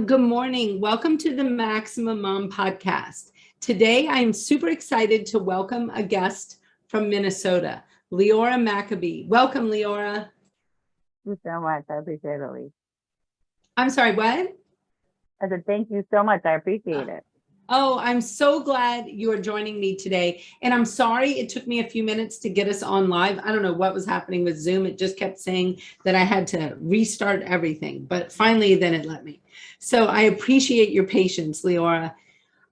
Good morning. Welcome to the Maximum Mom podcast. Today, I'm super excited to welcome a guest from Minnesota, Leora Maccabee. Welcome, Leora. Thank you so much. I appreciate it, Elise. I'm sorry, what? I said, thank you so much. I appreciate it. Oh, I'm so glad you are joining me today. And I'm sorry it took me a few minutes to get us on live. I don't know what was happening with Zoom. It just kept saying that I had to restart everything, but finally then it let me. So I appreciate your patience, Leora.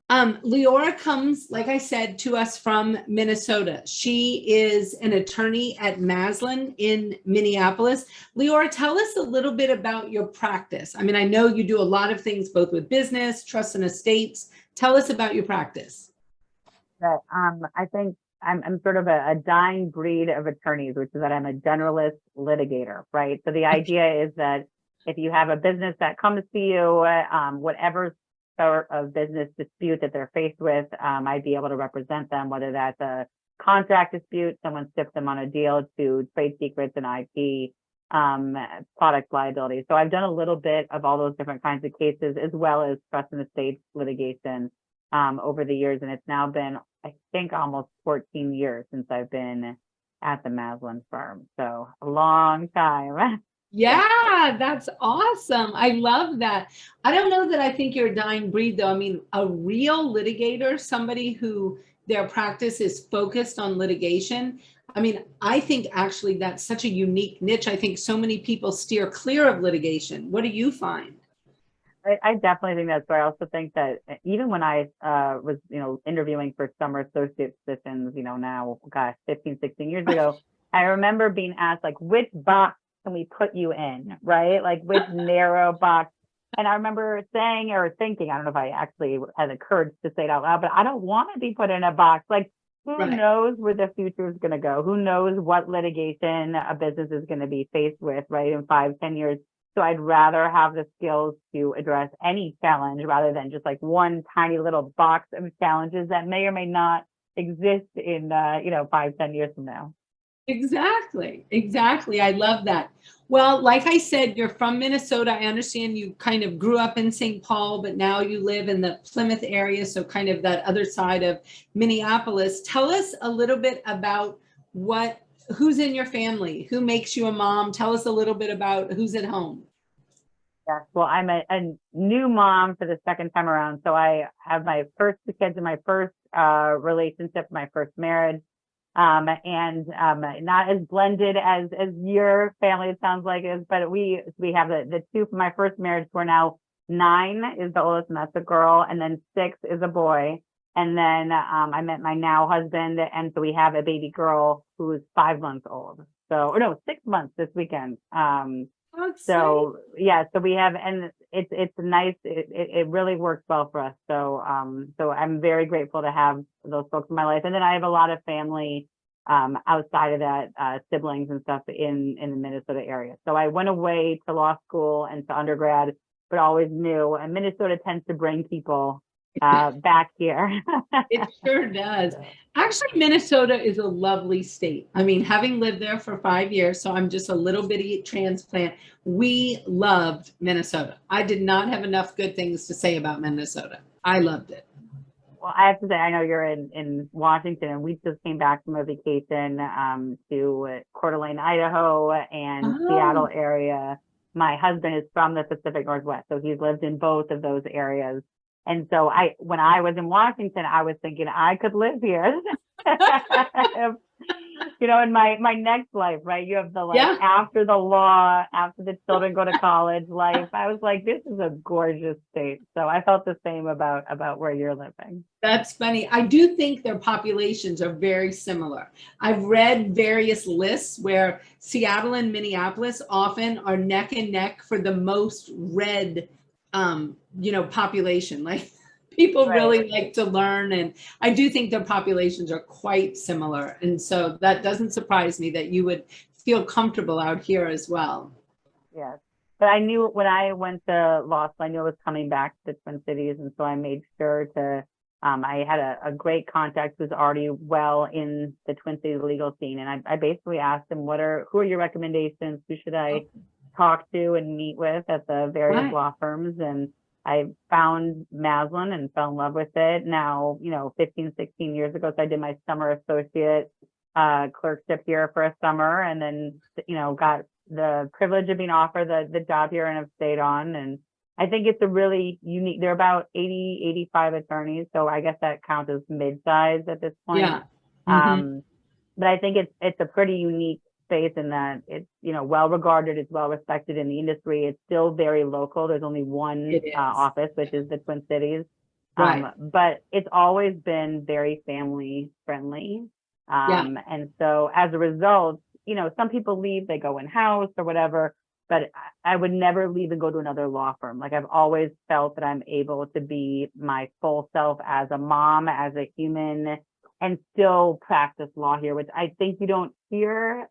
Leora comes, like I said, to us from Minnesota. She is an attorney at Maslin in Minneapolis. Leora, tell us a little bit about your practice. I mean, I know you do a lot of things both with business, trusts and estates. Tell us about your practice. But I think I'm sort of a dying breed of attorneys, which is that I'm a generalist litigator, right? So the idea is that if you have a business that comes to you, whatever sort of business dispute that they're faced with, I'd be able to represent them, whether that's a contract dispute, someone stiffed them on a deal, to trade secrets and IP, product liability. So I've done a little bit of all those different kinds of cases, as well as trust and estate litigation over the years. And it's now been, I think, almost 14 years since I've been at the Maslin firm. So a long time. Yeah, that's awesome. I love that. I don't know that I think you're a dying breed, though. I mean, a real litigator, somebody who their practice is focused on litigation. I mean, I think actually that's such a unique niche. I think so many people steer clear of litigation. What do you find? I definitely think that's right. I also think that even when I was, interviewing for summer associate positions, now, gosh, 15, 16 years ago, I remember being asked, like, which box can we put you in, right? Like, which narrow box? And I remember saying or thinking, I don't know if I actually had the courage to say it out loud, but I don't want to be put in a box. Like, who knows where the future is going to go? Who knows what litigation a business is going to be faced with, right, in 5-10 years? So I'd rather have the skills to address any challenge rather than just like one tiny little box of challenges that may or may not exist in, 5-10 years from now. Exactly. I love that. Well, like I said, you're from Minnesota. I understand you kind of grew up in St. Paul, but now you live in the Plymouth area, so kind of that other side of Minneapolis. Tell us a little bit about who's in your family, who makes you a mom. Tell us a little bit about who's at home. Yes, well, I'm a new mom for the second time around. So I have my first two kids in my first relationship, my first marriage. And not as blended as your family, it sounds like it is, but we have the two from my first marriage. We're now 9 is the oldest, and that's a girl, and then 6 is a boy. And then I met my now husband, and so we have a baby girl who is 5 months old. So, or no, 6 months this weekend. So yeah, so we have, and it's nice. It really works well for us. So so I'm very grateful to have those folks in my life. And then I have a lot of family outside of that, siblings and stuff in the Minnesota area. So I went away to law school and to undergrad, but always knew, and Minnesota tends to bring people back here. It sure does. Actually, Minnesota is a lovely state. I mean, having lived there for 5 years, so I'm just a little bitty transplant. We loved Minnesota. I did not have enough good things to say about Minnesota. I loved it. Well, I have to say, I know you're in Washington, and we just came back from a vacation to Coeur d'Alene, Idaho, and Seattle area. My husband is from the Pacific Northwest, so he's lived in both of those areas. And so when I was in Washington, I was thinking I could live here. In my next life, right? You have the after the law, after the children go to college life. I was like, this is a gorgeous state. So I felt the same about where you're living. That's funny. I do think their populations are very similar. I've read various lists where Seattle and Minneapolis often are neck and neck for the most read population. Like, people really like to learn, and I do think their populations are quite similar. And so that doesn't surprise me that you would feel comfortable out here as well. Yes. But I knew when I went to law school, I knew I was coming back to the Twin Cities. And so I made sure to, I had a great contact who's already well in the Twin Cities legal scene. And I basically asked him, who are your recommendations? Who should I talk to and meet with at the various law firms? And I found Maslin and fell in love with it now, 15, 16 years ago. So I did my summer associate clerkship here for a summer, and then, got the privilege of being offered the job here and have stayed on. And I think it's a really unique, there are about 80, 85 attorneys. So I guess that counts as mid-size at this point. Yeah. Mm-hmm. But I think it's a pretty unique space in that it's, well regarded, it's well respected in the industry. It's still very local. There's only one office, which is the Twin Cities. Right. But it's always been very family friendly. And so as a result, some people leave, they go in-house or whatever, but I would never leave and go to another law firm. Like, I've always felt that I'm able to be my full self as a mom, as a human, and still practice law here, which I think you don't hear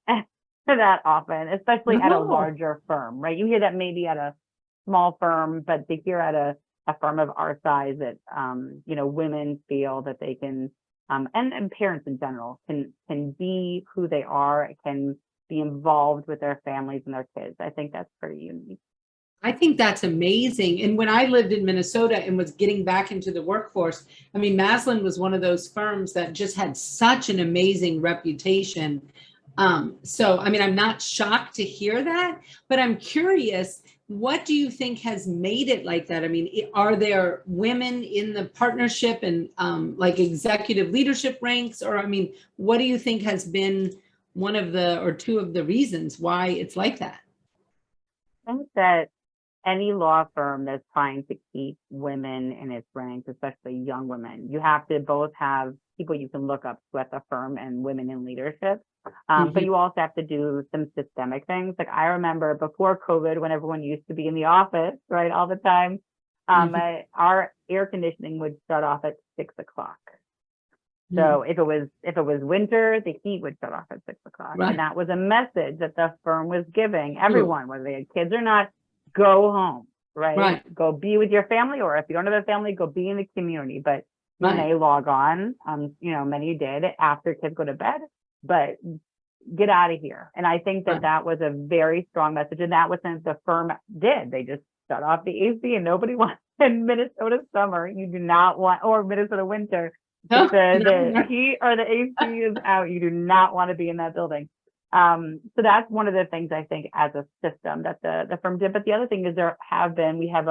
that often, especially at a larger firm, right? You hear that maybe at a small firm, but to hear at a firm of our size that, women feel that they can, and parents in general can be who they are, can be involved with their families and their kids. I think that's pretty unique. I think that's amazing. And when I lived in Minnesota and was getting back into the workforce, I mean, Maslin was one of those firms that just had such an amazing reputation. So, I mean, I'm not shocked to hear that, but I'm curious, what do you think has made it like that? I mean, are there women in the partnership and like executive leadership ranks? Or, I mean, what do you think has been one of the, or two of the reasons why it's like that? I think that any law firm that's trying to keep women in its ranks, especially young women, you have to both have people you can look up to at the firm and women in leadership. But you also have to do some systemic things. Like, I remember before COVID, when everyone used to be in the office, right, all the time, our air conditioning would shut off at 6 o'clock. So if it was winter, the heat would shut off at 6 o'clock. Right. And that was a message that the firm was giving everyone, whether they had kids or not, go home, right? Go be with your family, or if you don't have a family, go be in the community. But you may log on, many did after kids go to bed, but get out of here. And I think that was a very strong message. And that was something the firm did. They just shut off the AC, and nobody wants in Minnesota summer. You do not want, or Minnesota winter, if the heat or the AC is out, you do not want to be in that building. So that's one of the things I think as a system that the firm did. But the other thing is we have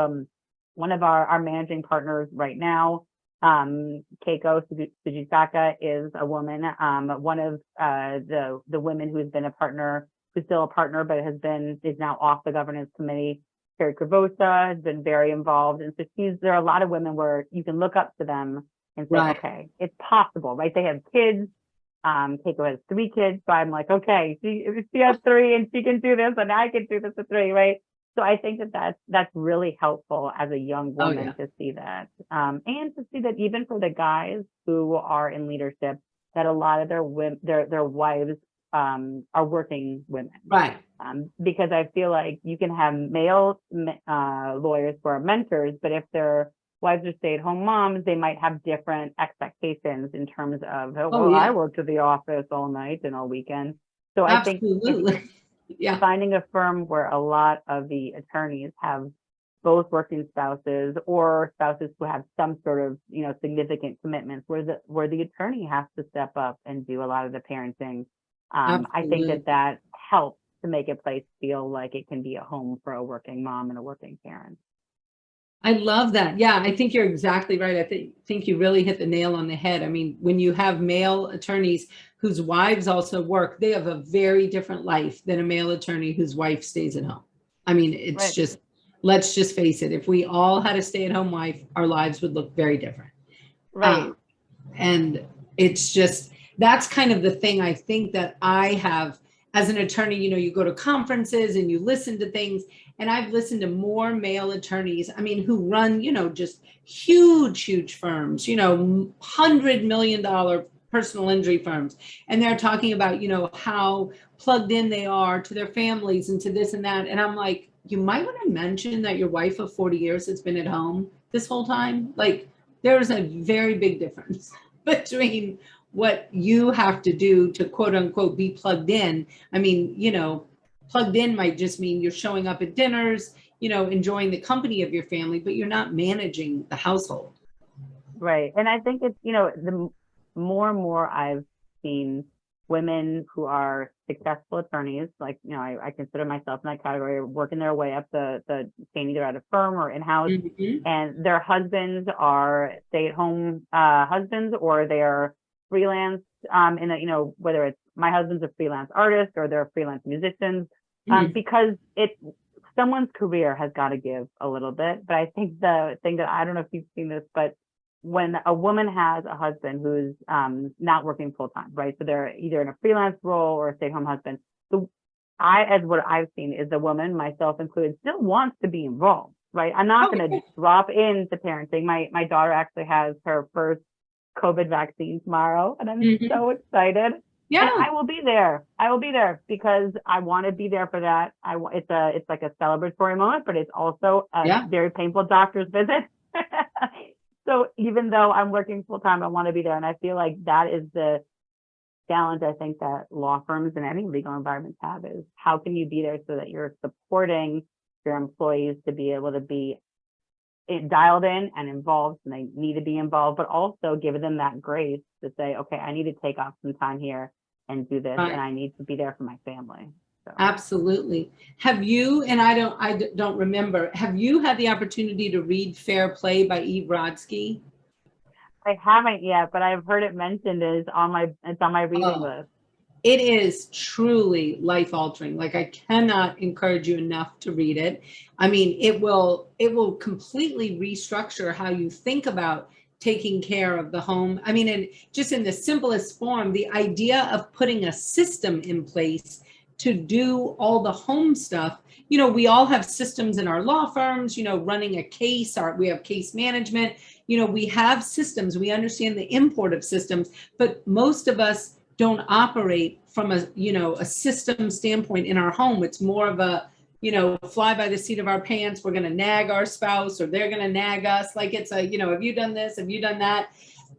one of our managing partners right now, Keiko Sujisaka, is a woman. One of the women who has been a partner, who's still a partner, but is now off the governance committee, Carrie Kravosa, has been very involved. And so there are a lot of women where you can look up to them and say, okay, it's possible, right? They have kids. Keiko has 3 kids, so I'm like, okay, she has 3 and she can do this, and I can do this with 3, right? So I think that's really helpful as a young woman to see that, and to see that even for the guys who are in leadership, that a lot of their wives are working women, right? Because I feel like you can have male lawyers who are mentors, but if their wives are stay-at-home moms, they might have different expectations in terms of, I worked at the office all night and all weekend. So I think finding a firm where a lot of the attorneys have both working spouses or spouses who have some sort of, significant commitments where the attorney has to step up and do a lot of the parenting. I think that helps to make a place feel like it can be a home for a working mom and a working parent. I love that. Yeah, I think you're exactly right. I think you really hit the nail on the head. I mean, when you have male attorneys whose wives also work, they have a very different life than a male attorney whose wife stays at home. I mean, it's just, let's just face it. If we all had a stay-at-home wife, our lives would look very different. Right. And it's just, that's kind of the thing I think that I have as an attorney. You go to conferences and you listen to things, and I've listened to more male attorneys, I mean, who run, just huge firms, $100 million personal injury firms. And they're talking about, how plugged in they are to their families and to this and that. And I'm like, you might want to mention that your wife of 40 years has been at home this whole time. Like, there's a very big difference between what you have to do to quote unquote be plugged in. I mean, plugged in might just mean you're showing up at dinners, enjoying the company of your family, but you're not managing the household. Right. And I think it's, the more and more I've seen women who are successful attorneys, like, I consider myself in that category, working their way up the chain, either at a firm or in-house, and their husbands are stay-at-home husbands, or they are freelance, whether it's my husband's a freelance artist or they're freelance musicians, because someone's career has got to give a little bit. But I think the thing that, I don't know if you've seen this, but when a woman has a husband who's not working full time, right? So they're either in a freelance role or a stay-at-home husband. So what I've seen is the woman, myself included, still wants to be involved, right? I'm not going to drop into parenting. My daughter actually has her first COVID vaccine tomorrow, and I'm so excited. Yeah, and I will be there. I will be there because I want to be there for that. It's like a celebratory moment, but it's also a very painful doctor's visit. So even though I'm working full time, I want to be there. And I feel like that is the challenge I think that law firms and any legal environments have, is how can you be there so that you're supporting your employees to be able to be dialed in and involved, and they need to be involved, but also give them that grace to say, okay, I need to take off some time here and do this, and I need to be there for my family. So. Absolutely. Have you, and I don't remember, have you had the opportunity to read Fair Play by Eve Rodsky? I haven't yet, but I've heard it mentioned. It's on my reading list. It is truly life altering. Like, I cannot encourage you enough to read it. I mean, it will completely restructure how you think about taking care of the home. I mean, and just in the simplest form, the idea of putting a system in place to do all the home stuff. We all have systems in our law firms, running a case, we have case management, we have systems, we understand the import of systems, but most of us don't operate from a system standpoint in our home. It's more of a, fly by the seat of our pants. We're going to nag our spouse, or they're going to nag us. Like, it's a, have you done this? Have you done that?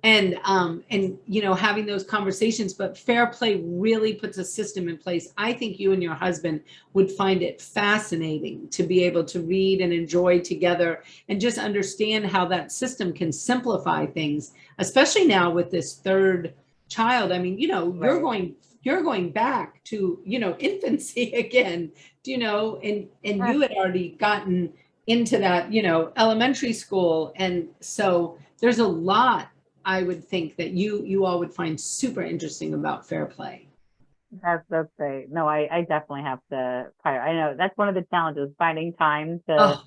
And having those conversations. But Fair Play really puts a system in place. I think you and your husband would find it fascinating to be able to read and enjoy together, and just understand how that system can simplify things, especially now with this third child. I mean, right. you're going back to, infancy again, and you had already gotten into that, elementary school. And so there's a lot, I would think, that you all would find super interesting about Fair Play. That's great. No, I definitely have to. I know that's one of the challenges, finding time to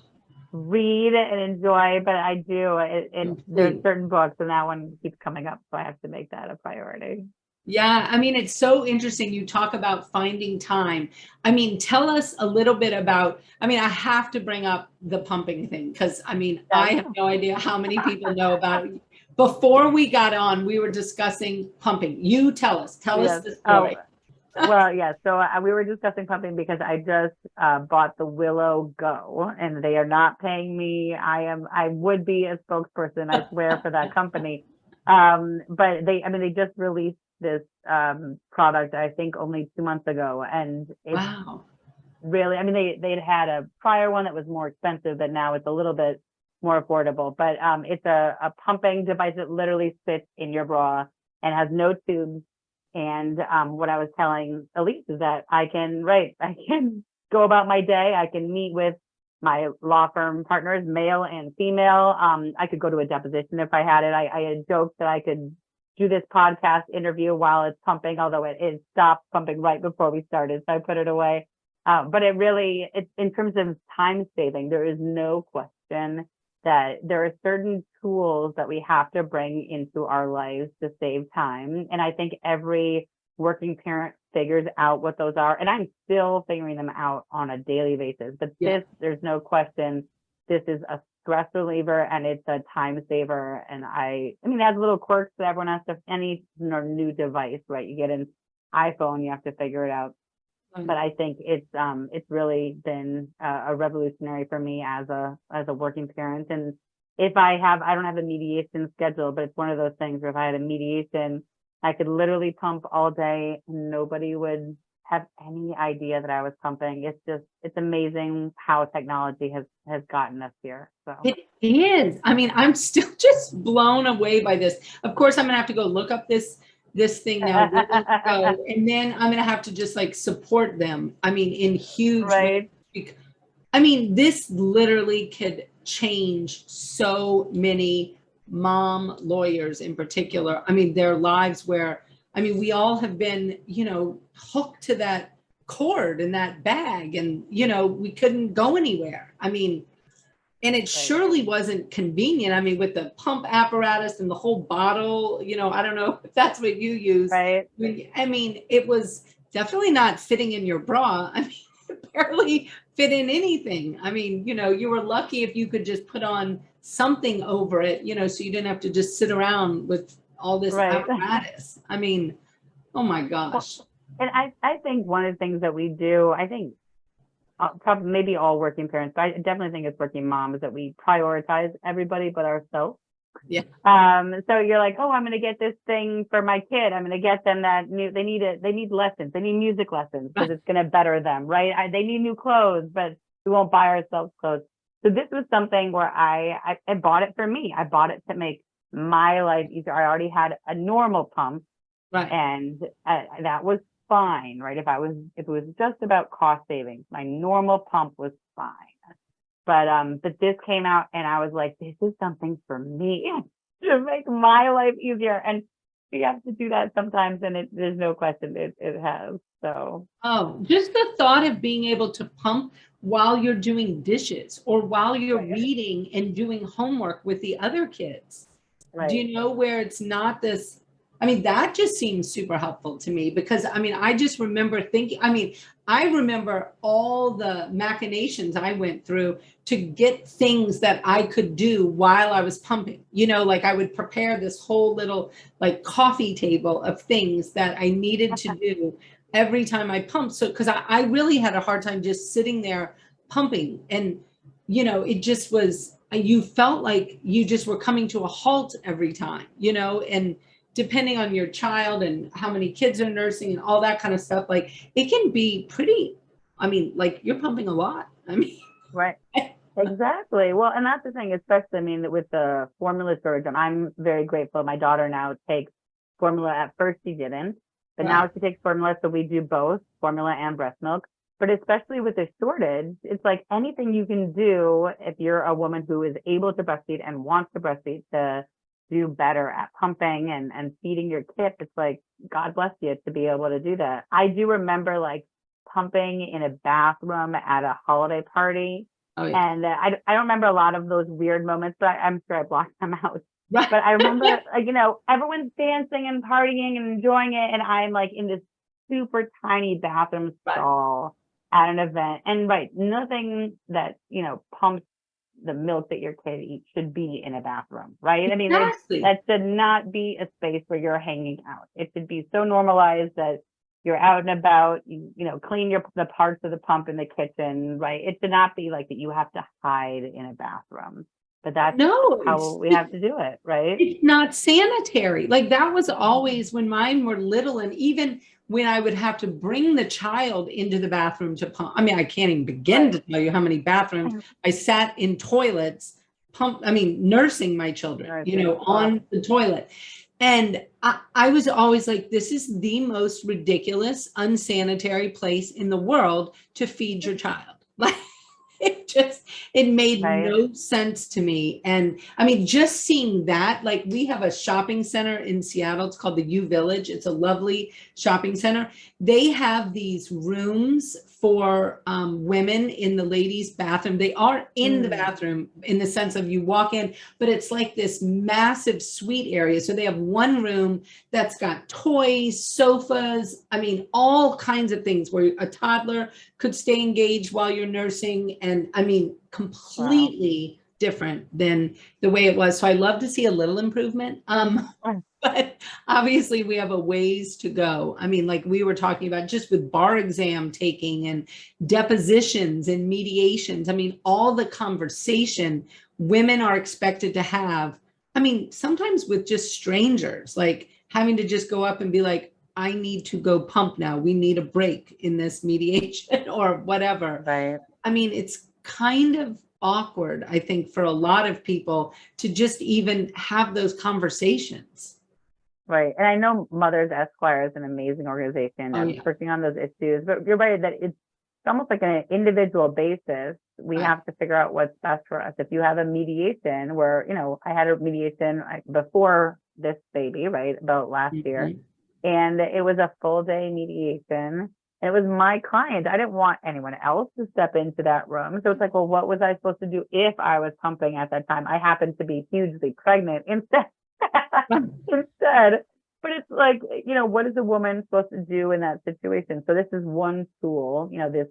read and enjoy. But I do. There's certain books, and that one keeps coming up, so I have to make that a priority. Yeah, I mean, it's so interesting. You talk about finding time. I mean, tell us a little bit about, I have to bring up the pumping thing, because I have no idea how many people know about it. Before we got on, we were discussing pumping. You tell us the story. Well, yeah. So we were discussing pumping because I just bought the Willow Go, and they are not paying me. I would be a spokesperson, I swear, for that company. But they just released this product, I think, only 2 months ago, and it's really, they'd had a prior one that was more expensive, but now it's a little bit more affordable. But it's a pumping device that literally fits in your bra and has no tubes. And what I was telling Elise is that I can go about my day. I can meet with my law firm partners, male and female. I could go to a deposition if I had it. I had joked that I could do this podcast interview while it's pumping, although it stopped pumping right before we started, so I put it away. But it's in terms of time saving, there is no question that there are certain tools that we have to bring into our lives to save time. And I think every working parent figures out what those are. And I'm still figuring them out on a daily basis. But there's no question, this is a stress reliever and it's a time saver. And it has little quirks that everyone has to, any new device, right? You get an iPhone, you have to figure it out. But I think it's really been a revolutionary for me as a working parent. And if I don't have a mediation schedule, but it's one of those things where if I had a mediation, I could literally pump all day and nobody would have any idea that I was pumping. It's amazing how technology has gotten us here. So it is. I mean, I'm still just blown away by this. Of course, I'm gonna have to go look up this thing now, really go, and then I'm gonna have to just like support them. I mean, in huge ways. right. I mean, this literally could change so many mom lawyers in particular. I mean, their lives where, I mean, we all have been, you know, hooked to that cord and that bag, and, you know, we couldn't go anywhere. I mean, and it surely wasn't convenient. I mean, with the pump apparatus and the whole bottle, you know, I don't know if that's what you use. Right. I mean, it was definitely not fitting in your bra. I mean, it barely fit in anything. I mean, you know, you were lucky if you could just put on something over it, you know, so you didn't have to just sit around with all this apparatus. I mean, oh my gosh. And I think one of the things that we do, I think probably maybe all working parents, but I definitely think it's working moms, that we prioritize everybody but ourselves. Yeah. So you're like, oh, I'm going to get this thing for my kid. I'm going to get them that new, they need lessons. They need music lessons because it's going to better them, right? They need new clothes, but we won't buy ourselves clothes. So this was something where I bought it for me. I bought it to make my life easier. I already had a normal pump, right, and that was fine, right? If it was just about cost savings, my normal pump was fine. But this came out, and I was like, this is something for me to make my life easier. And we have to do that sometimes, and there's no question it has. So just the thought of being able to pump while you're doing dishes or while you're reading and doing homework with the other kids. Right. Do you know, where it's not this, I mean, that just seems super helpful to me, because I mean, I just remember thinking, I mean, I remember all the machinations I went through to get things that I could do while I was pumping. You know, like I would prepare this whole little like coffee table of things that I needed to do every time I pumped. So, because I really had a hard time just sitting there pumping. And, you know, it just was, you felt like you just were coming to a halt every time, you know, and depending on your child and how many kids are nursing and all that kind of stuff, like it can be pretty, I mean, like you're pumping a lot. I mean, right. Exactly. Well, and that's the thing, especially, I mean, with the formula storage, and I'm very grateful. My daughter now takes formula. At first she didn't, but now she takes formula. So we do both formula and breast milk. But especially with the shortage, it's like anything you can do if you're a woman who is able to breastfeed and wants to breastfeed to do better at pumping and feeding your kid. It's like, God bless you to be able to do that. I do remember like pumping in a bathroom at a holiday party. Oh, yeah. And I don't remember a lot of those weird moments, but I'm sure I blocked them out. Right. But I remember, you know, everyone's dancing and partying and enjoying it. And I'm like in this super tiny bathroom stall at an event. And nothing that, you know, pumps the milk that your kid eats should be in a bathroom, right? I mean, that should not be a space where you're hanging out. It should be so normalized that you're out and about, you know, clean the parts of the pump in the kitchen, right? It should not be like that you have to hide in a bathroom. But that's how we have to do it, right? It's not sanitary. Like that was always when mine were little, and even when I would have to bring the child into the bathroom to pump. I mean, I can't even begin to tell you how many bathrooms I sat in toilets, nursing my children, you know, on the toilet. And I was always like, this is the most ridiculous, unsanitary place in the world to feed your child. Like, it made no sense to me. And I mean, just seeing that, like we have a shopping center in Seattle, it's called the U Village. It's a lovely shopping center. They have these rooms for women in the ladies' bathroom. They are in the bathroom in the sense of you walk in, but it's like this massive suite area. So they have one room that's got toys, sofas, I mean, all kinds of things where a toddler could stay engaged while you're nursing. And I mean, completely different than the way it was. So I love to see a little improvement. But obviously we have a ways to go. I mean, like we were talking about just with bar exam taking and depositions and mediations. I mean, all the conversation women are expected to have. I mean, sometimes with just strangers, like having to just go up and be like, I need to go pump now. We need a break in this mediation or whatever. Right. I mean, it's kind of awkward, I think, for a lot of people to just even have those conversations. Right. And I know Mothers Esquire is an amazing organization Oh, that's yeah. working on those issues, but you're right that it's almost like an individual basis. We Right. have to figure out what's best for us. If you have a mediation where, I had a mediation before this baby, right, about last year, and it was a full day mediation. It was my client. I didn't want anyone else to step into that room. So it's like, well, what was I supposed to do if I was pumping at that time? I happened to be hugely pregnant instead. But it's like, what is a woman supposed to do in that situation? So this is one tool,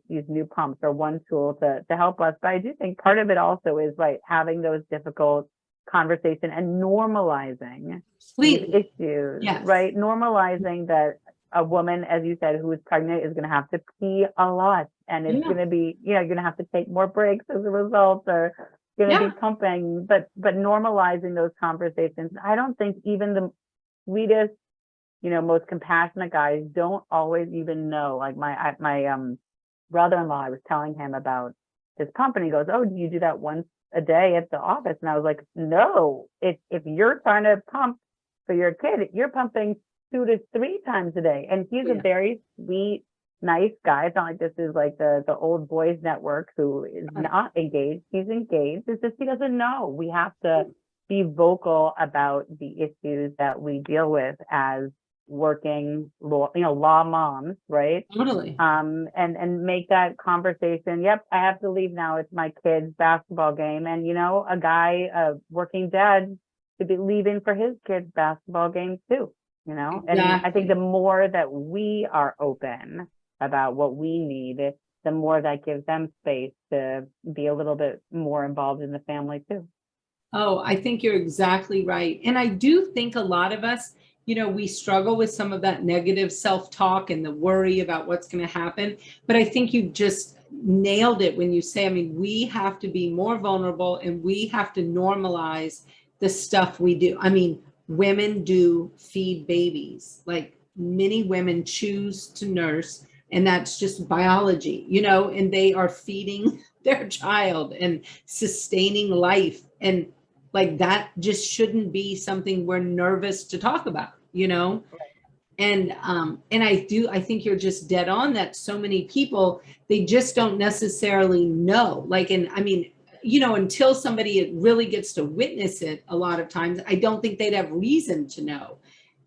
these new pumps are one tool to help us. But I do think part of it also is having those difficult conversation and normalizing these issues, Yes. right? Normalizing that a woman, as you said, who is pregnant is going to have to pee a lot, and it's going to be, you're going to have to take more breaks as a result, or going to be pumping, but normalizing those conversations. I don't think even the sweetest, most compassionate guys don't always even know. Like my brother-in-law, I was telling him about his pump, and he goes, "Oh, do you do that once a day at the office?" And I was like, "No, if you're trying to pump for your kid, you're pumping 2 to 3 times a day." And he's a very sweet, nice guy. It's not like this is like the old boys network who is not engaged. He's engaged. It's just he doesn't know. We have to be vocal about the issues that we deal with as working law moms, right? Totally. And make that conversation. Yep, I have to leave now. It's my kid's basketball game. And a guy, a working dad, should be leaving for his kid's basketball game too. Exactly. And I think the more that we are open about what we need, the more that gives them space to be a little bit more involved in the family too. Oh, I think you're exactly right. And I do think a lot of us, we struggle with some of that negative self-talk and the worry about what's going to happen. But I think you just nailed it when you say, we have to be more vulnerable, and we have to normalize the stuff we do. Women do feed babies. Like, many women choose to nurse, and that's just biology, and they are feeding their child and sustaining life. And like, that just shouldn't be something we're nervous to talk about, And I think you're just dead on that so many people, they just don't necessarily know. Until somebody really gets to witness it, a lot of times, I don't think they'd have reason to know.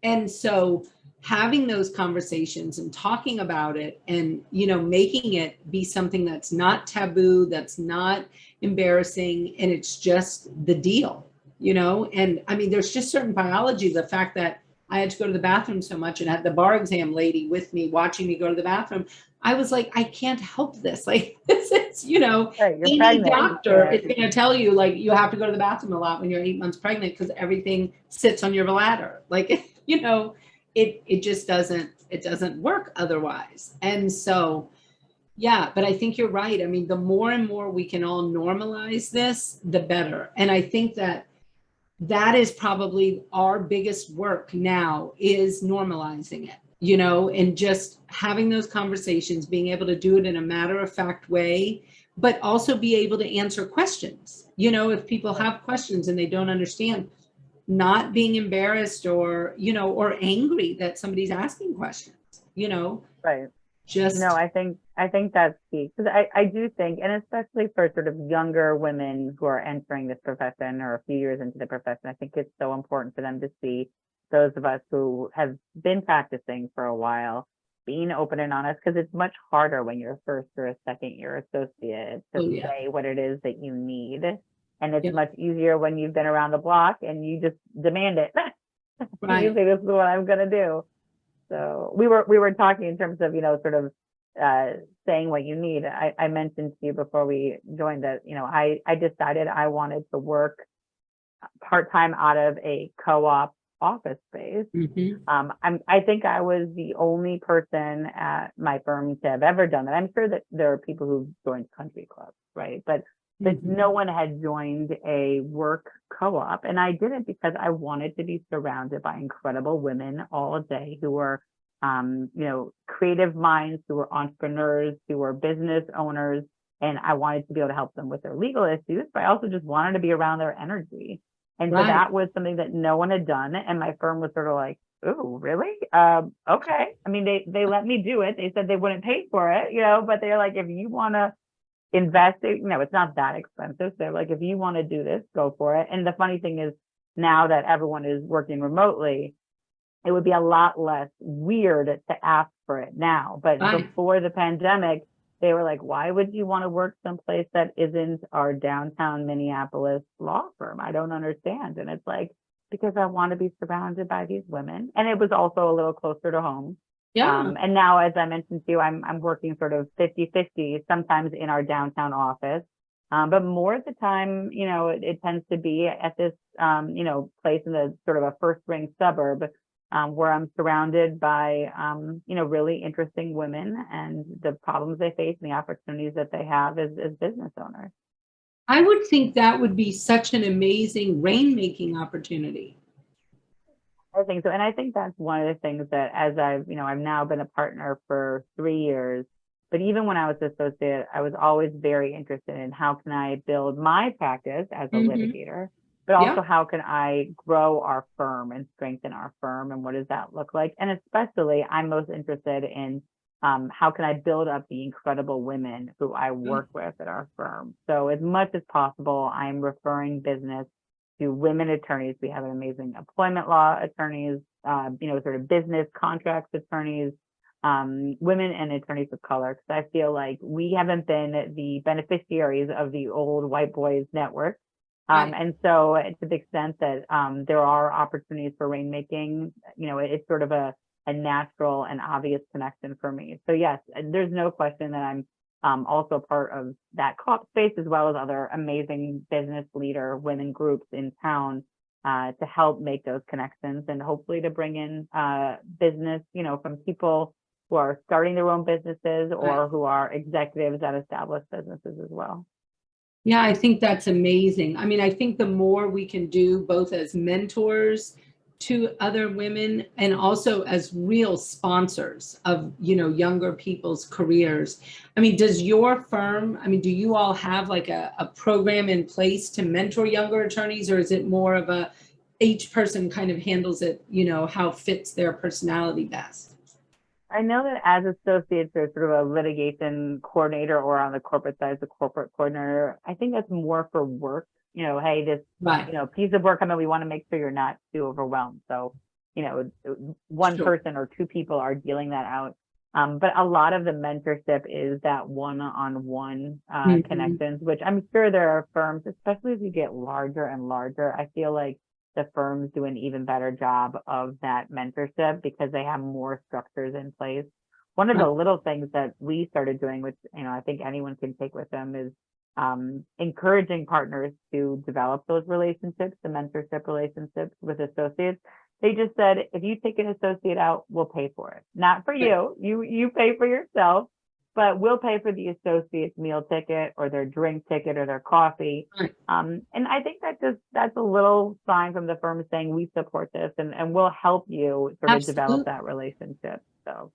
And so having those conversations and talking about it, and, making it be something that's not taboo, that's not embarrassing, and it's just the deal, and there's just certain biology, the fact that I had to go to the bathroom so much and had the bar exam lady with me watching me go to the bathroom. I was like, I can't help this. Like, this is, any pregnant. doctor is going to tell you, like, you have to go to the bathroom a lot when you're 8 months pregnant, because everything sits on your bladder. Like, it just doesn't work otherwise. And so, yeah, but I think you're right. The more and more we can all normalize this, the better. And I think that is probably our biggest work now, is normalizing it, and just having those conversations, being able to do it in a matter-of-fact way, but also be able to answer questions. If people have questions and they don't understand, not being embarrassed or angry that somebody's asking questions, Right. just. No, I think that's key, because I do think, and especially for sort of younger women who are entering this profession or a few years into the profession, I think it's so important for them to see those of us who have been practicing for a while being open and honest, because it's much harder when you're a first or a second year associate to say what it is that you need. And it's much easier when you've been around the block and you just demand it. Right. You say, this is what I'm going to do. So we were talking in terms of, sort of saying what you need. I mentioned to you before we joined that, I decided I wanted to work part-time out of a co-op office space. I think I was the only person at my firm to have ever done that. I'm sure that there are people who've joined country clubs, right? But no one had joined a work co-op. And I did it because I wanted to be surrounded by incredible women all day who were creative minds who were entrepreneurs, who were business owners. And I wanted to be able to help them with their legal issues, but I also just wanted to be around their energy. And so that was something that no one had done. And my firm was sort of like, "Ooh, really? Okay." I mean, they let me do it. They said they wouldn't pay for it, but they're like, if you want to invest, it's not that expensive. They're like, if you want to do this, go for it. And the funny thing is, now that everyone is working remotely, it would be a lot less weird to ask for it now. But before the pandemic, they were like, why would you want to work someplace that isn't our downtown Minneapolis law firm? I don't understand. And it's like, because I want to be surrounded by these women. And it was also a little closer to home. Yeah. And now, as I mentioned to you, I'm working sort of 50-50, sometimes in our downtown office. But more of the time, it tends to be at this, place in the sort of a first ring suburb, where I'm surrounded by, really interesting women and the problems they face and the opportunities that they have as business owners. I would think that would be such an amazing rainmaking opportunity. I think so. And I think that's one of the things that, as I've now been a partner for 3 years, but even when I was an associate, I was always very interested in how can I build my practice as a litigator, but also how can I grow our firm and strengthen our firm, and what does that look like? And especially, I'm most interested in how can I build up the incredible women who I work with at our firm. So as much as possible, I'm referring business to women attorneys. We have an amazing employment law attorneys, sort of business contracts attorneys, women and attorneys of color, because I feel like we haven't been the beneficiaries of the old white boys network. And so to the extent that there are opportunities for rainmaking, it's sort of a natural and obvious connection for me. So yes, there's no question that I'm also part of that co-op space, as well as other amazing business leader women groups in town to help make those connections, and hopefully to bring in business, from people who are starting their own businesses or who are executives at established businesses as well. Yeah, I think that's amazing. I mean, I think the more we can do both as mentors to other women and also as real sponsors of, younger people's careers. I mean, does your firm, do you all have like a program in place to mentor younger attorneys, or is it more of each person kind of handles it, how fits their personality best? I know that as associates, there's sort of a litigation coordinator, or on the corporate side, the corporate coordinator. I think that's more for work. Hey, this piece of work, we want to make sure you're not too overwhelmed. So, one person or two people are dealing that out. But a lot of the mentorship is that one-on-one connections, which I'm sure there are firms, especially as you get larger and larger. I feel like the firms do an even better job of that mentorship because they have more structures in place. One of the little things that we started doing, which, I think anyone can take with them, is encouraging partners to develop those relationships, the mentorship relationships with associates. They just said, if you take an associate out, we'll pay for it. Not for you. You pay for yourself, but we'll pay for the associate's meal ticket or their drink ticket or their coffee. And I think that's a little sign from the firm saying we support this and we'll help you sort of develop that relationship. So.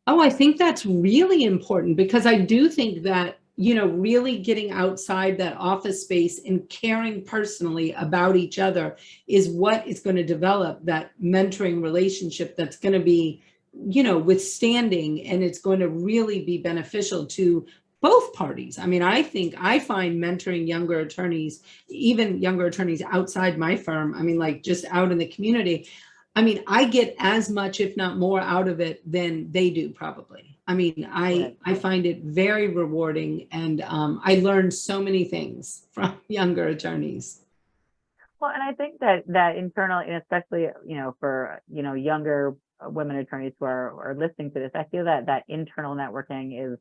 Oh, I think that's really important, because I do think that, really getting outside that office space and caring personally about each other is what is going to develop that mentoring relationship that's going to be, withstanding, and it's going to really be beneficial to both parties. I find mentoring younger attorneys, even younger attorneys outside my firm, like just out in the community, I get as much, if not more, out of it than they do probably. I find it very rewarding, and I learned so many things from younger attorneys. Well, and I think that internally, and especially, for, younger women attorneys who are listening to this, I feel that internal networking is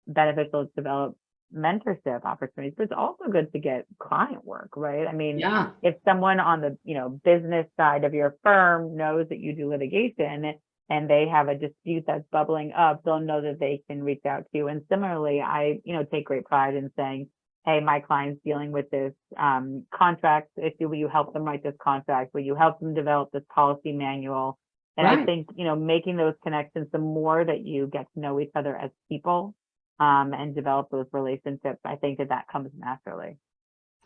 beneficial to develop mentorship opportunities, but it's also good to get client work, right? If someone on the, business side of your firm knows that you do litigation and they have a dispute that's bubbling up, they'll know that they can reach out to you. And similarly, I, take great pride in saying, hey, my client's dealing with this contract issue. Will you help them write this contract? Will you help them develop this policy manual? And I Right. think, making those connections, the more that you get to know each other as people, and develop those relationships, I think that comes naturally.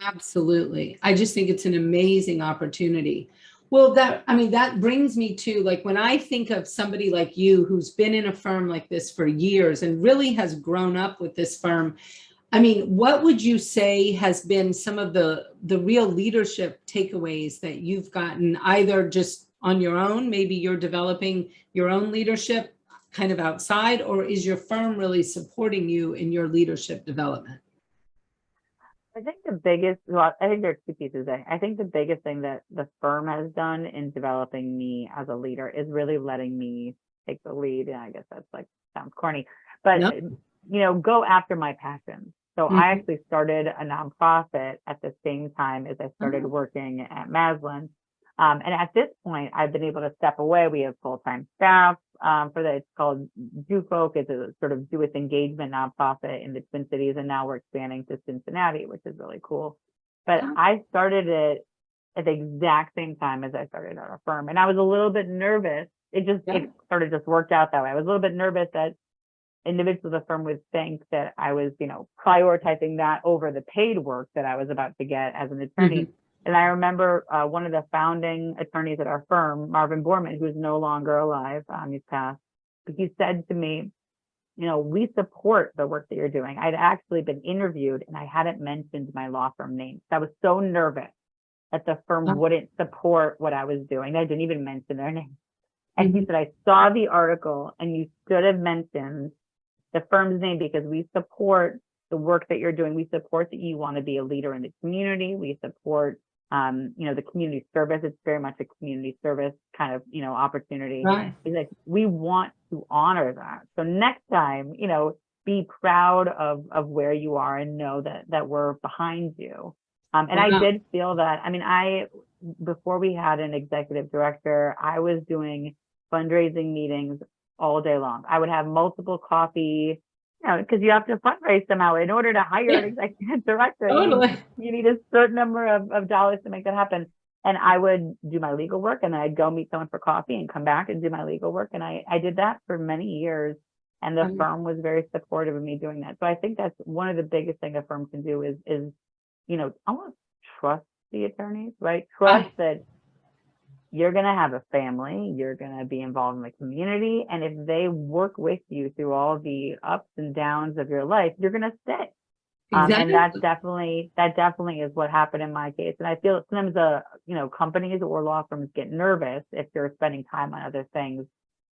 Absolutely. I just think it's an amazing opportunity. Well, that brings me to, like, when I think of somebody like you who's been in a firm like this for years and really has grown up with this firm, I mean, what would you say has been some of the real leadership takeaways that you've gotten, either just on your own, maybe you're developing your own leadership kind of outside, or is your firm really supporting you in your leadership development? I think the biggest, well, I think there's two pieces there. I think the biggest thing that the firm has done in developing me as a leader is really letting me take the lead. And I guess that's like, sounds corny, but, No? go after my passions. So I Mhm. actually started a nonprofit at the same time as I started Oh, working at Maslin. And at this point, I've been able to step away. We have full-time staff for that. It's called Do Folk. It's a sort of youth engagement nonprofit in the Twin Cities, and now we're expanding to Cincinnati, which is really cool. But oh, I started it at the exact same time as I started our firm, and I was a little bit nervous. yeah. It sort of just worked out that way. I was a little bit nervous that individuals of the firm would think that I was, prioritizing that over the paid work that I was about to get as an attorney. Mhm. And I remember one of the founding attorneys at our firm, Marvin Borman, who's no longer alive, he's passed, but he said to me, we support the work that you're doing. I'd actually been interviewed and I hadn't mentioned my law firm name. I was so nervous that the firm Oh, wouldn't support what I was doing. I didn't even mention their name. And he mhm. said, I saw the article and you should have mentioned the firm's name because we support the work that you're doing. We support that you want to be a leader in the community. We support, the community service. It's very much a community service kind of, opportunity. Right. He's like, we want to honor that. So next time, be proud of where you are and know that we're behind you. And I Wow. did feel that. I mean, before we had an executive director, I was doing fundraising meetings all day long. I would have multiple coffee, because you have to fundraise somehow in order to hire an Yeah, executive director. totally. You need a certain number of dollars to make that happen. And I would do my legal work and then I'd go meet someone for coffee and come back and do my legal work. And I did that for many years. And the Um, firm was very supportive of me doing that. So I think that's one of the biggest things a firm can do is almost trust the attorneys, right? Trust Right. that you're going to have a family, you're going to be involved in the community. And if they work with you through all the ups and downs of your life, you're going to stay. And Exactly. that definitely is what happened in my case. And I feel sometimes, companies or law firms get nervous if you're spending time on other things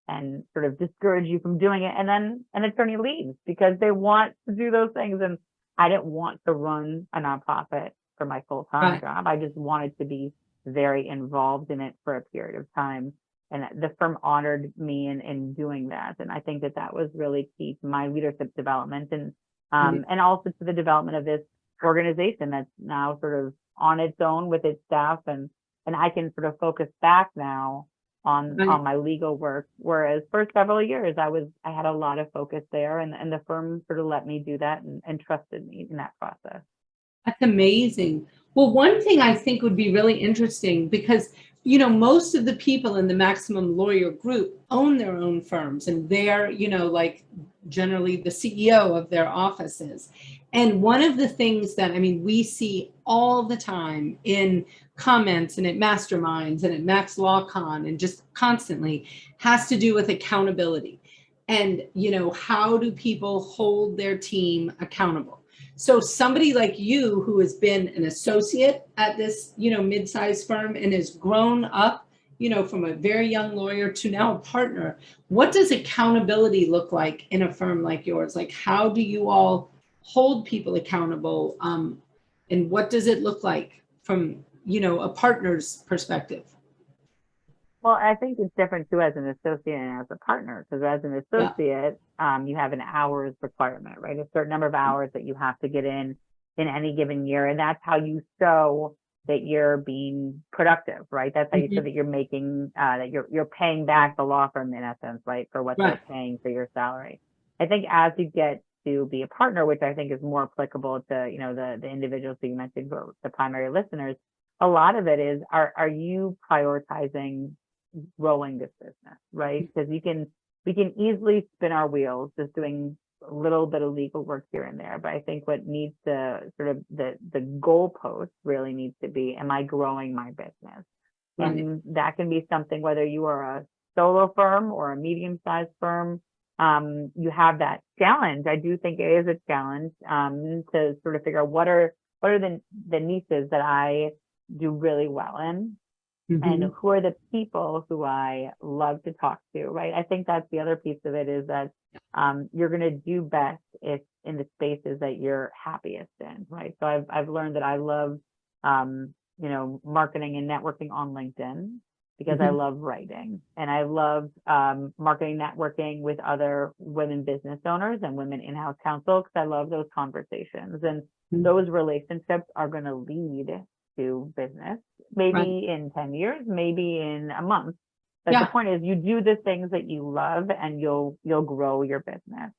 and sort of discourage you from doing it. And then an attorney leaves because they want to do those things. And I didn't want to run a nonprofit for my full-time Right. job. I just wanted to be very involved in it for a period of time. And the firm honored me in doing that. And I think that was really key to my leadership development and also to the development of this organization that's now sort of on its own with its staff. And I can sort of focus back now on Right. my legal work. Whereas for several years, I had a lot of focus there and the firm sort of let me do that and trusted me in that process. That's amazing. Well, one thing I think would be really interesting, because, most of the people in the Maximum Lawyer group own their own firms, and they're, like, generally the CEO of their offices. And one of the things that, I mean, we see all the time in comments and at masterminds and at Max LawCon and just constantly, has to do with accountability. And, how do people hold their team accountable? So somebody like you, who has been an associate at this, mid-sized firm and has grown up, from a very young lawyer to now a partner, what does accountability look like in a firm like yours? Like, how do you all hold people accountable? And what does it look like from, a partner's perspective? Well, I think it's different too as an associate and as a partner, because as an Yeah. associate, you have an hours requirement, right? A certain number of hours that you have to get in any given year. And that's how you show that you're being productive, right? That's how you show Mhm. that you're making, that you're paying back the law firm in essence, right? For what Right. they're paying for your salary. I think as you get to be a partner, which I think is more applicable to, the individuals that you mentioned, the primary listeners, a lot of it is, are you prioritizing growing this business, right? Because we can easily spin our wheels just doing a little bit of legal work here and there. But I think what needs to sort of the goalpost really needs to be, am I growing my business? Right. And that can be something, whether you are a solo firm or a medium-sized firm, you have that challenge. I do think it is a challenge to sort of figure out what are the niches that I do really well in, and who are the people who I love to talk to, right? I think that's the other piece of it, is that you're going to do best if in the spaces that you're happiest in, right? So I've learned that I love marketing and networking on LinkedIn, because I love writing, and I love marketing, networking with other women business owners and women in-house counsel, because I love those conversations, and those relationships are going to lead to business, maybe in 10 years, maybe in a month. But the point is, you do the things that you love, and you'll grow your business.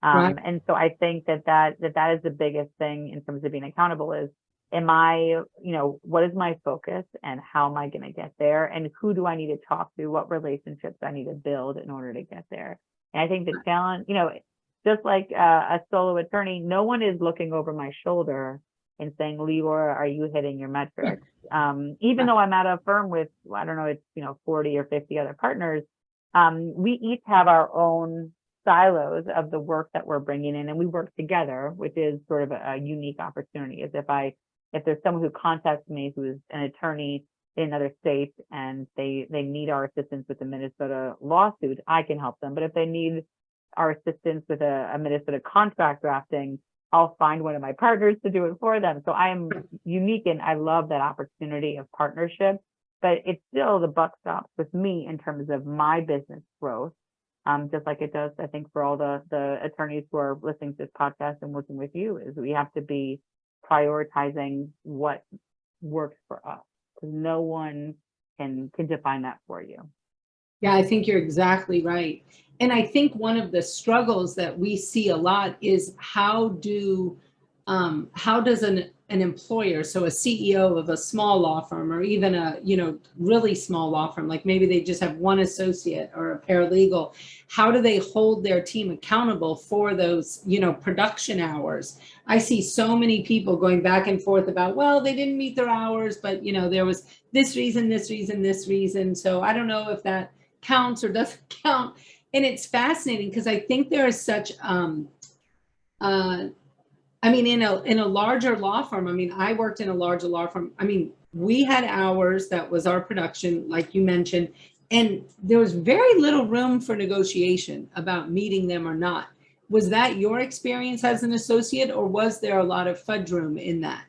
And so I think that is the biggest thing in terms of being accountable is, what is my focus, and how am I going to get there, and who do I need to talk to, what relationships I need to build in order to get there. And I think the challenge, just like a solo attorney, no one is looking over my shoulder and saying, Leora, are you hitting your metrics? Even though I'm at a firm with, I don't know, it's 40 or 50 other partners, we each have our own silos of the work that we're bringing in, and we work together, which is sort of a unique opportunity. Is if there's someone who contacts me who is an attorney in another state, and they need our assistance with the Minnesota lawsuit, I can help them. But if they need our assistance with a Minnesota contract drafting, I'll find one of my partners to do it for them. So I am unique, and I love that opportunity of partnership. But it's still, the buck stops with me in terms of my business growth, just like it does, I think, for all the attorneys who are listening to this podcast and working with you, is we have to be prioritizing what works for us, because no one can define that for you. Yeah, I think you're exactly right. And I think one of the struggles that we see a lot is how does an employer, so a CEO of a small law firm, or even a really small law firm, like maybe they just have one associate or a paralegal, how do they hold their team accountable for those production hours? I see so many people going back and forth about, well, they didn't meet their hours, but there was this reason. So I don't know if that counts or doesn't count. And it's fascinating, because I think there is such in a larger law firm, I worked in a larger law firm. We had hours, that was our production, like you mentioned, and there was very little room for negotiation about meeting them or not. Was that your experience as an associate, or was there a lot of fudge room in that?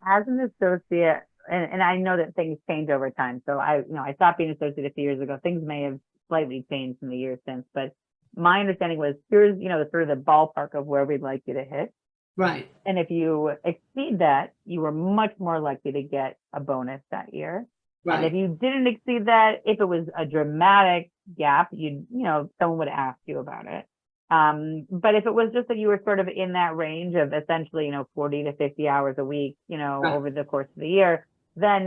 As an associate, and I know that things change over time. So I stopped being an associate a few years ago. Things may have slightly changed in the years since, but my understanding was, here's, the sort of the ballpark of where we'd like you to hit. Right. And if you exceed that, you were much more likely to get a bonus that year. Right. And if you didn't exceed that, if it was a dramatic gap, someone would ask you about it. But if it was just that you were sort of in that range of essentially, 40 to 50 hours a week, right, over the course of the year, then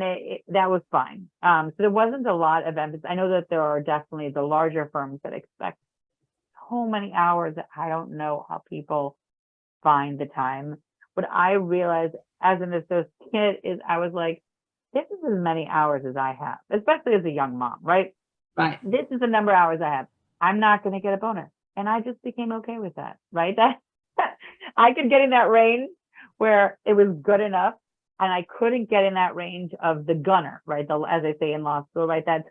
that was fine. So there wasn't a lot of emphasis. I know that there are definitely the larger firms that expect so many hours that I don't know how people find the time. What I realized as an associate is, I was like, this is as many hours as I have, especially as a young mom, right? Right. This is the number of hours I have. I'm not going to get a bonus. And I just became okay with that, right? That I could get in that range where it was good enough, and I couldn't get in that range of the gunner, right? As I say in law school, right? That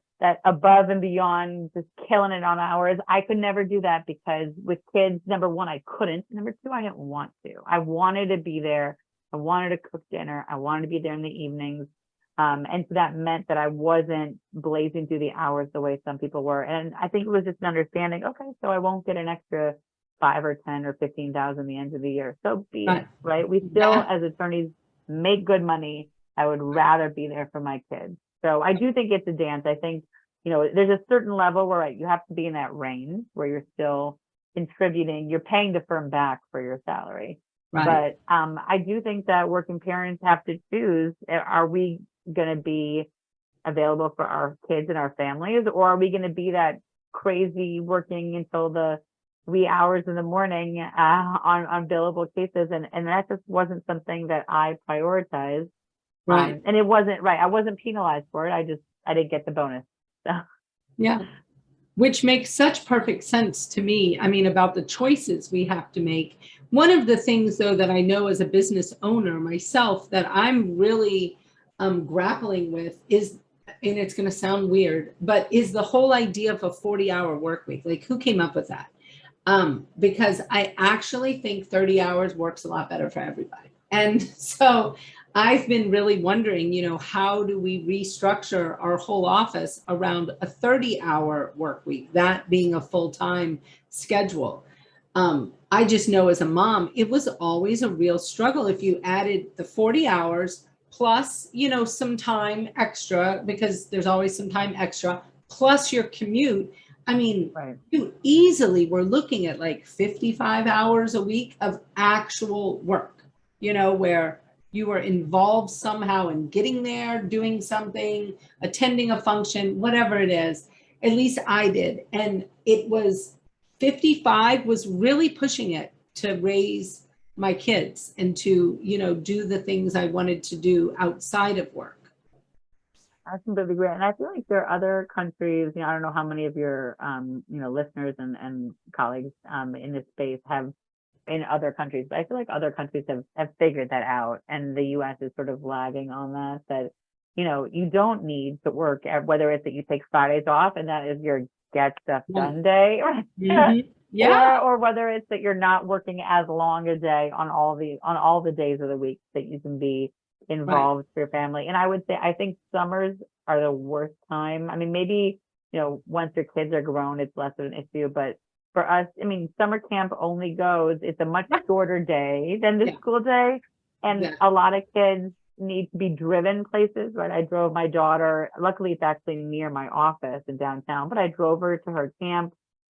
above and beyond, just killing it on hours. I could never do that, because with kids, number one, I couldn't. Number two, I didn't want to. I wanted to be there. I wanted to cook dinner. I wanted to be there in the evenings. And so that meant that I wasn't blazing through the hours the way some people were. And I think it was just an understanding, okay, so I won't get an extra 5 or 10 or 15,000 the end of the year. So be it, right? We still, as attorneys, make good money. I would rather be there for my kids. So I do think it's a dance. I think, there's a certain level where you have to be in that range where you're still contributing, you're paying the firm back for your salary. Right. But I do think that working parents have to choose, are we going to be available for our kids and our families, or are we going to be that crazy working until the wee hours in the morning on billable cases? And that just wasn't something that I prioritized. Right. And it wasn't right. I wasn't penalized for it. I didn't get the bonus. So. Yeah. Which makes such perfect sense to me. I mean, about the choices we have to make. One of the things, though, that I know as a business owner myself that I'm really grappling with is, and it's going to sound weird, but is the whole idea of a 40-hour work week. Like, who came up with that? Because I actually think 30 hours works a lot better for everybody. And so I've been really wondering, how do we restructure our whole office around a 30-hour work week, that being a full-time schedule? I just know as a mom, it was always a real struggle if you added the 40 hours plus, some time extra, because there's always some time extra, plus your commute. I mean, Right. You easily were looking at like 55 hours a week of actual work, where you were involved somehow in getting there, doing something, attending a function, whatever it is. At least I did. And it was 55 was really pushing it to raise my kids and to, do the things I wanted to do outside of work. I completely agree. And I feel like there are other countries, I don't know how many of your, listeners and colleagues in this space have in other countries, but I feel like other countries have figured that out. And the US is sort of lagging on that, you don't need to work, whether it's that you take Fridays off and that is your get stuff done day, Mm-hmm. Yeah. or whether it's that you're not working as long a day on all the days of the week that you can be involved for your family. And I would say, I think summers are the worst time. I mean, maybe, once your kids are grown, it's less of an issue, but for us, I mean, summer camp only goes, it's a much shorter day than the school day. And a lot of kids need to be driven places, right? I drove my daughter, luckily it's actually near my office in downtown, but I drove her to her camp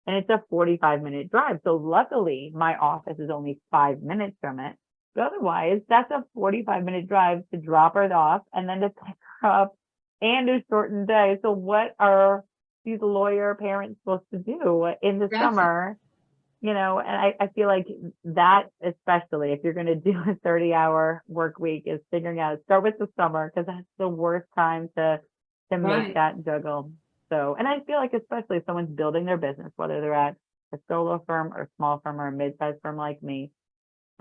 and it's a 45-minute drive. So luckily my office is only 5 minutes from it. But otherwise, that's a 45-minute drive to drop her off and then to pick her up and a shortened day. So what are these lawyer parents supposed to do in the summer? And I feel like that, especially if you're going to do a 30-hour work week, is figuring out, start with the summer, because that's the worst time to make that juggle. So, and I feel like especially if someone's building their business, whether they're at a solo firm or a small firm or a mid-sized firm like me,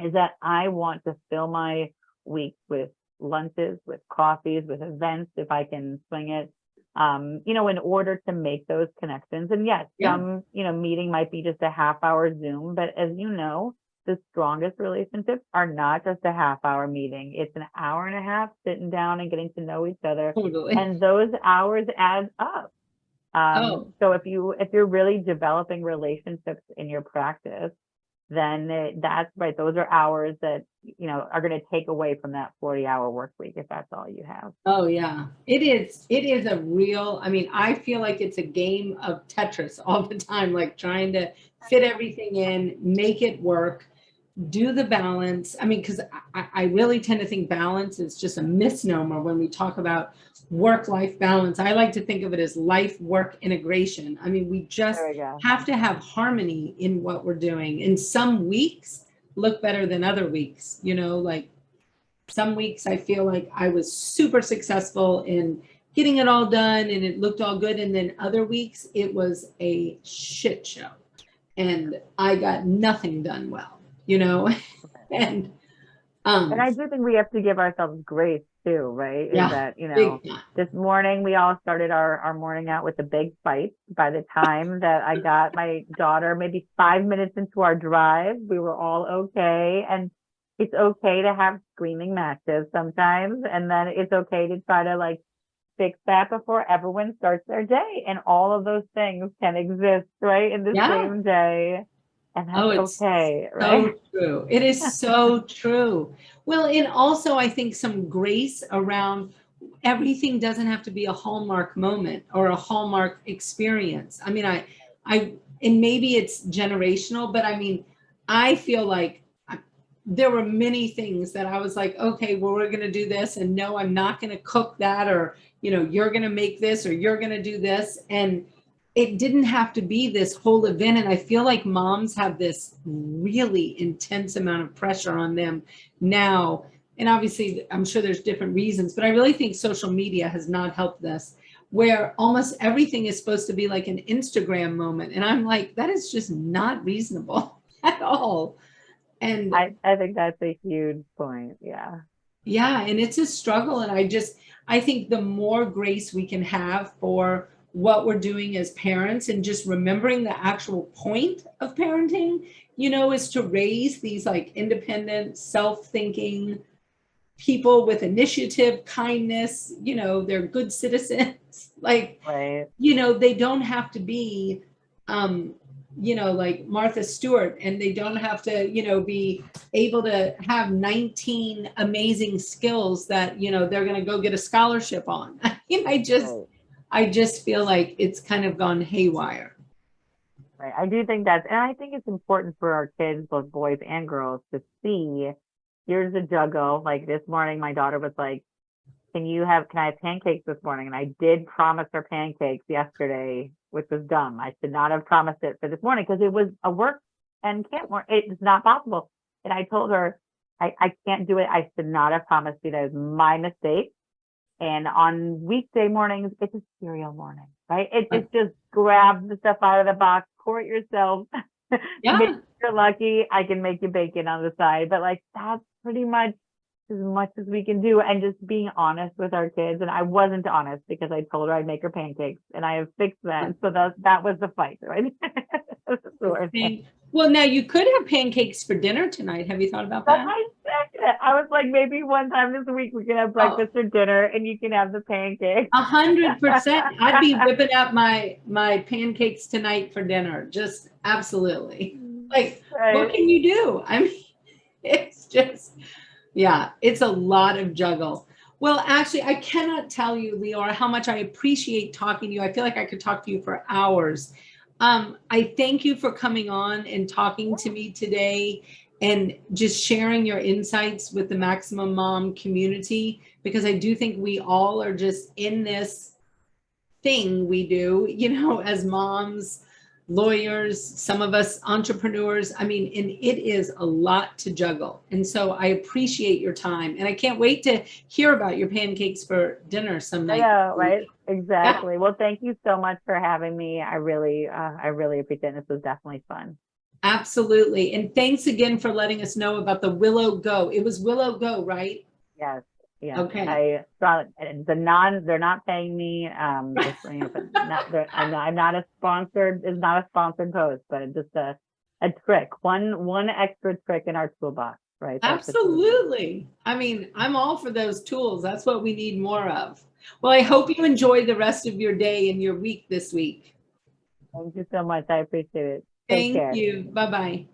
is that I want to fill my weeks with lunches, with coffees, with events, if I can swing it, in order to make those connections. And yes, some, meeting might be just a half-hour Zoom, but as you know, the strongest relationships are not just a half-hour meeting. It's an hour and a half sitting down and getting to know each other. Totally. And those hours add up. So if you're really developing relationships in your practice, then that's right. Those are hours that, are going to take away from that 40-hour work week, if that's all you have. Oh, yeah, it is. It is a real, I feel like it's a game of Tetris all the time, like trying to fit everything in, make it work, do the balance. Because I really tend to think balance is just a misnomer when we talk about work-life balance. I like to think of it as life-work integration. We just have to have harmony in what we're doing. And some weeks look better than other weeks, like some weeks I feel like I was super successful in getting it all done and it looked all good. And then other weeks it was a shit show and I got nothing done well, and I do think we have to give ourselves grace too, right? Yeah, is that, this morning we all started our morning out with a big fight. By the time that I got my daughter, maybe 5 minutes into our drive, we were all okay. And it's okay to have screaming matches sometimes. And then it's okay to try to fix that before everyone starts their day. And all of those things can exist, right? In the same day. And that's okay, right? So true. It is so true. Well, and also I think some grace around everything doesn't have to be a Hallmark moment or a Hallmark experience. And maybe it's generational, but I feel like there were many things that I was like, okay, well, we're going to do this. And no, I'm not going to cook that, or, you're going to make this, or you're going to do this. And it didn't have to be this whole event. And I feel like moms have this really intense amount of pressure on them now. And obviously, I'm sure there's different reasons, but I really think social media has not helped this, where almost everything is supposed to be like an Instagram moment. And I'm like, that is just not reasonable at all. And I think that's a huge point. Yeah. yeah, and it's a struggle. And I think the more grace we can have for what we're doing as parents, and just remembering the actual point of parenting, is to raise these like independent, self-thinking people with initiative, kindness, they're good citizens. Like, Right. they don't have to be, like Martha Stewart, and they don't have to, be able to have 19 amazing skills that, they're going to go get a scholarship on. I just feel like it's kind of gone haywire. Right. I do think and I think it's important for our kids, both boys and girls, to see, here's a juggle. Like this morning, my daughter was like, can I have pancakes this morning? And I did promise her pancakes yesterday, which was dumb. I should not have promised it for this morning because it was a work and it's not possible. And I told her, I can't do it. I should not have promised you. That was my mistake. And on weekday mornings, it's a cereal morning, right? It's just grab the stuff out of the box, pour it yourself. Yeah. Maybe you're lucky, I can make you bacon on the side, but like that's pretty much as we can do. And just being honest with our kids. And I wasn't honest because I told her I'd make her pancakes, and I have fixed that. So that was the fight, right? Well, now you could have pancakes for dinner tonight. Have you thought about that? I was like, maybe one time this week we can have breakfast or dinner, and you can have the pancakes. 100%. I'd be whipping up my pancakes tonight for dinner. Just absolutely. Like, right. What can you do? I mean, it's just, yeah, it's a lot of juggle. Well, actually, I cannot tell you, Leora, how much I appreciate talking to you. I feel like I could talk to you for hours. I thank you for coming on and talking to me today, and just sharing your insights with the Maximum Mom community, because I do think we all are just in this thing we do, as moms, lawyers, some of us entrepreneurs. I mean, and it is a lot to juggle. And so I appreciate your time, and I can't wait to hear about your pancakes for dinner some night. Yeah, right. Exactly. Yeah. Well, thank you so much for having me. I really appreciate it. This was definitely fun. Absolutely. And thanks again for letting us know about the Willow Go. It was Willow Go, right? Yes. Yeah. Okay. I saw they're not paying me. I'm not a sponsored, it's not a sponsored post, but it's just a trick. One extra trick in our toolbox, right? That's absolutely. I mean, I'm all for those tools. That's what we need more of. Well, I hope you enjoy the rest of your day and your week this week. Thank you so much. I appreciate it. Thank you. Bye-bye.